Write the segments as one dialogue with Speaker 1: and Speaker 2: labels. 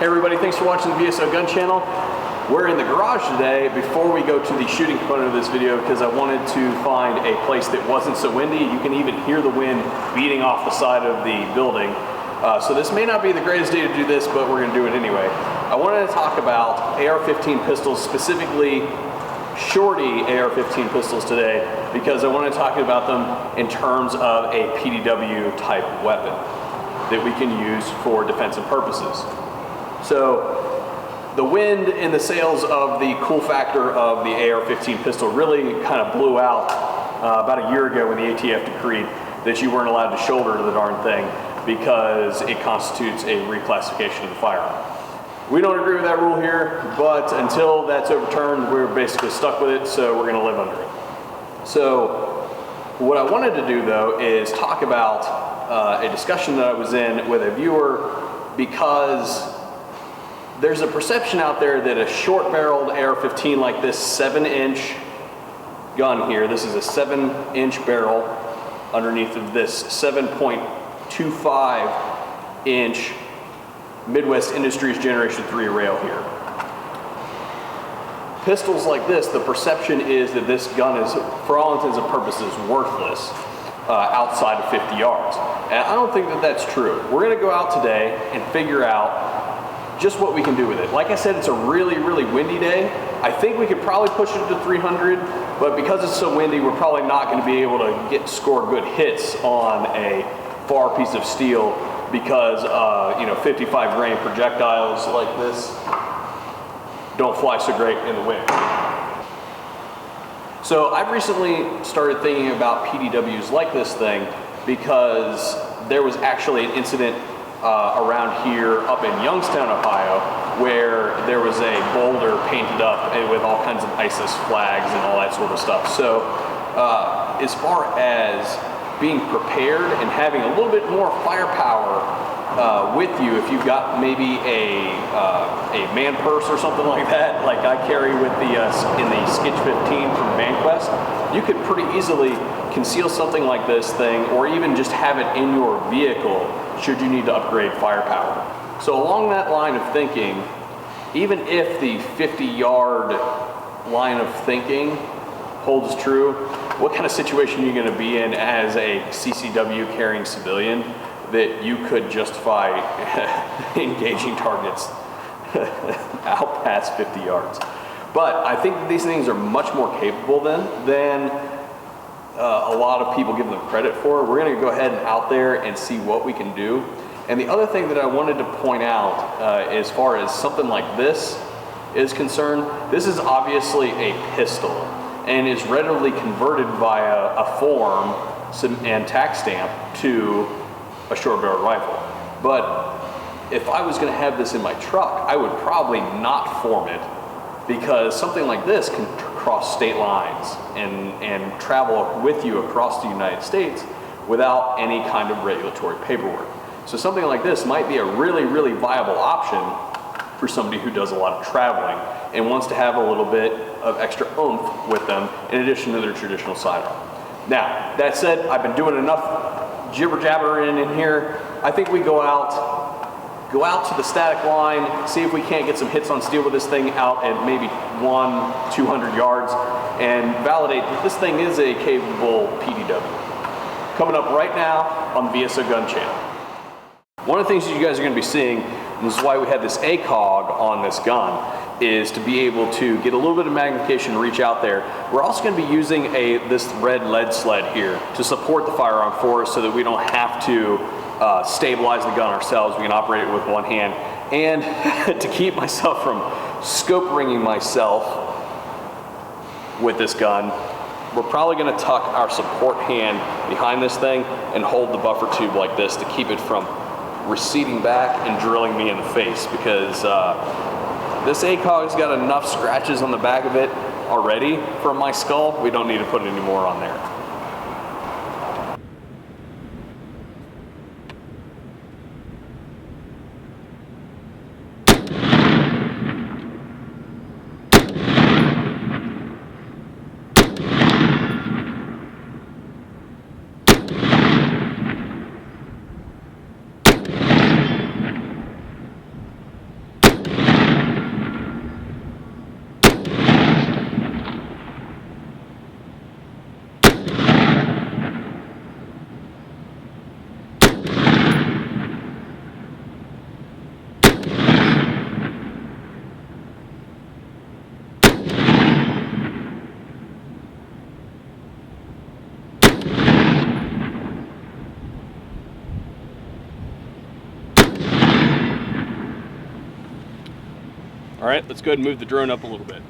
Speaker 1: Hey everybody, thanks for watching the VSO Gun Channel. We're in the garage today before we go to the shooting component of this video because I wanted to find a place that wasn't so windy. You can even hear the wind beating off the side of the building. So this may not be the greatest day to do this, but we're gonna do it anyway. I wanted to talk about AR-15 pistols, specifically shorty AR-15 pistols today, because I want to talk about them in terms of a PDW type weapon that we can use for defensive purposes. So the wind and the sales of the cool factor of the AR-15 pistol really kind of blew out about a year ago when the ATF decreed that you weren't allowed to shoulder the darn thing because it constitutes a reclassification of the firearm. We don't agree with that rule here, but until that's overturned, we're basically stuck with it, so we're going to live under it. So what I wanted to do, though, is talk about a discussion that I was in with a viewer, because there's a perception out there that a short-barreled AR-15 like this 7-inch gun here, this is a 7-inch barrel underneath of this 7.25-inch Midwest Industries Generation 3 rail here. Pistols like this, the perception is that this gun is, for all intents and purposes, worthless outside of 50 yards. And I don't think that that's true. We're going to go out today and figure out just what we can do with it. Like I said, it's a really, really windy day. I think we could probably push it to 300, but because it's so windy, we're probably not going to be able to score good hits on a far piece of steel because 55 grain projectiles like this don't fly so great in the wind. So I've recently started thinking about PDWs like this thing because there was actually an incident around here up in Youngstown, Ohio, where there was a boulder painted up with all kinds of ISIS flags and all that sort of stuff. So as far as being prepared and having a little bit more firepower with you, if you've got maybe a man purse or something like that, like I carry with the in the Skitch 15 from VanQuest, you could pretty easily conceal something like this thing, or even just have it in your vehicle should you need to upgrade firepower. So along that line of thinking, even if the 50-yard line of thinking holds true, what kind of situation are you going to be in as a CCW carrying civilian that you could justify engaging targets out past 50 yards? But I think that these things are much more capable than a lot of people give them credit for. We're going to go ahead and out there and see what we can do. And the other thing that I wanted to point out as far as something like this is concerned, this is obviously a pistol and is readily converted via a form and tax stamp to a short barrel rifle. But if I was going to have this in my truck, I would probably not form it, because something like this can cross state lines and travel with you across the United States without any kind of regulatory paperwork. So something like this might be a really, really viable option for somebody who does a lot of traveling and wants to have a little bit of extra oomph with them in addition to their traditional sidearm. Now, that said, I've been doing enough jibber jabbering in here. I think we go out to the static line, see if we can't get some hits on steel with this thing out at maybe 200 yards, and validate that this thing is a capable PDW. Coming up right now on the VSO Gun Channel. One of the things that you guys are going to be seeing, and this is why we had this ACOG on this gun, is to be able to get a little bit of magnification and reach out there. We're also going to be using this red lead sled here to support the firearm for us so that we don't have to stabilize the gun ourselves. We can operate it with one hand. And to keep myself from scope ringing myself with this gun, we're probably going to tuck our support hand behind this thing and hold the buffer tube like this to keep it from receding back and drilling me in the face, because this ACOG's got enough scratches on the back of it already from my skull. We don't need to put any more on there. All right, let's go ahead and move the drone up a little bit.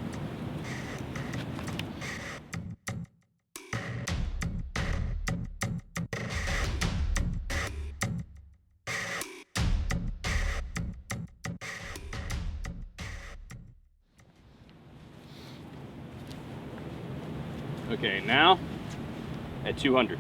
Speaker 1: Okay, now at 200.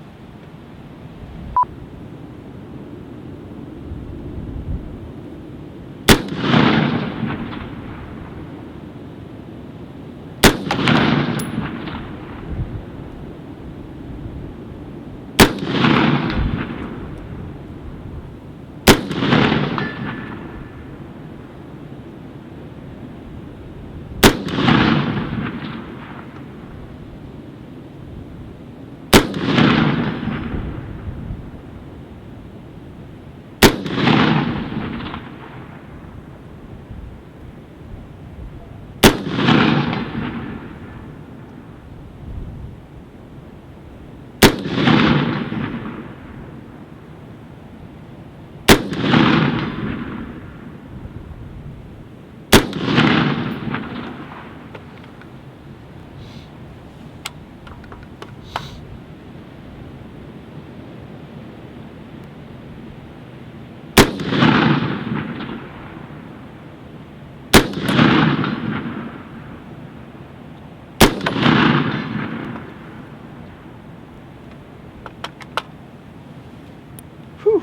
Speaker 1: Whew.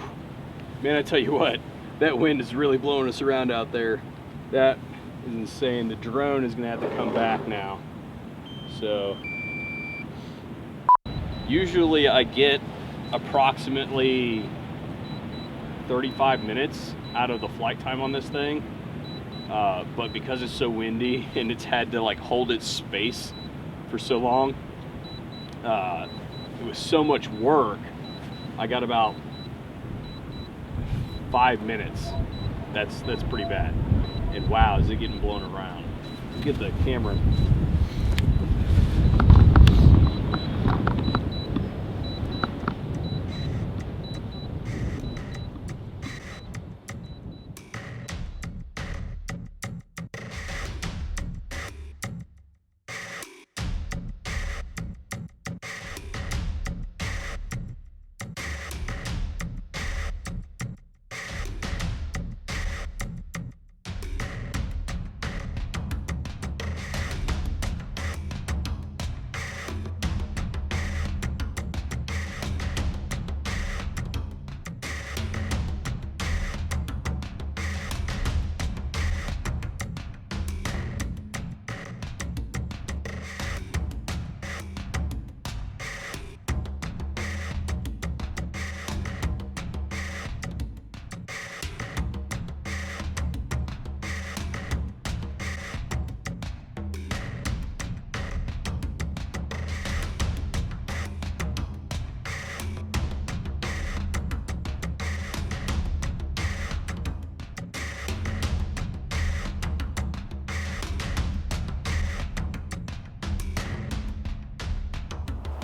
Speaker 1: Man, I tell you what, that wind is really blowing us around out there. That is insane. The drone is gonna have to come back now. So, usually I get approximately 35 minutes out of the flight time on this thing. But because it's so windy and it's had to like hold its space for so long, it was so much work, I got about 5 minutes. That's pretty bad. And wow, is it getting blown around. Let's get the camera.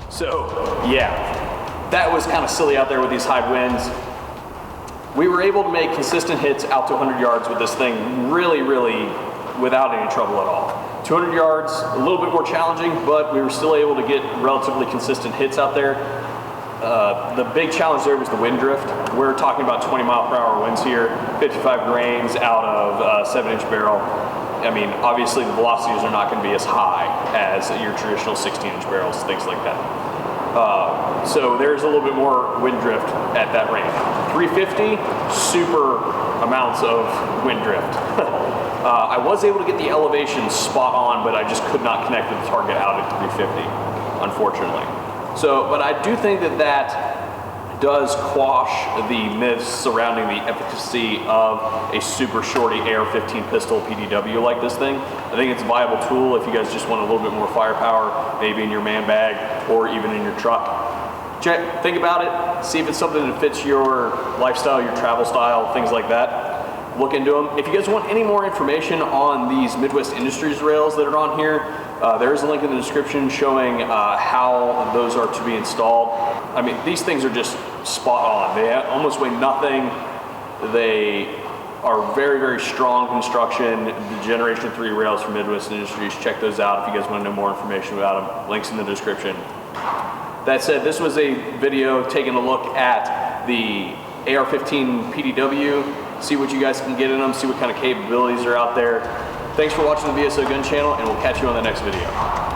Speaker 1: So yeah, that was kind of silly out there with these high winds. We were able to make consistent hits out to 100 yards with this thing really without any trouble at all. 200 yards, a little bit more challenging, but we were still able to get relatively consistent hits out there. The big challenge there was the wind drift. We're talking about 20-mile-per-hour winds here, 55 grains out of a 7-inch barrel. I mean, obviously the velocities are not going to be as high as your traditional 16-inch barrels, things like that. So there's a little bit more wind drift at that range. 350, super amounts of wind drift. I was able to get the elevation spot on, but I just could not connect with the target out at 350, unfortunately. So, but I do think that that does quash the myths surrounding the efficacy of a super shorty AR-15 pistol PDW like this thing. I think it's a viable tool if you guys just want a little bit more firepower, maybe in your man bag or even in your truck. Think about it, see if it's something that fits your lifestyle, your travel style, things like that. Look into them. If you guys want any more information on these Midwest Industries rails that are on here, there is a link in the description showing how those are to be installed. I mean, these things are just spot on. They almost weigh nothing. They are very, very strong construction. The Generation 3 rails from Midwest Industries, check those out if you guys want to know more information about them. Links in the description. That said, this was a video taking a look at the AR-15 PDW, see what you guys can get in them, see what kind of capabilities are out there. Thanks for watching the VSO Gun Channel, and we'll catch you on the next video.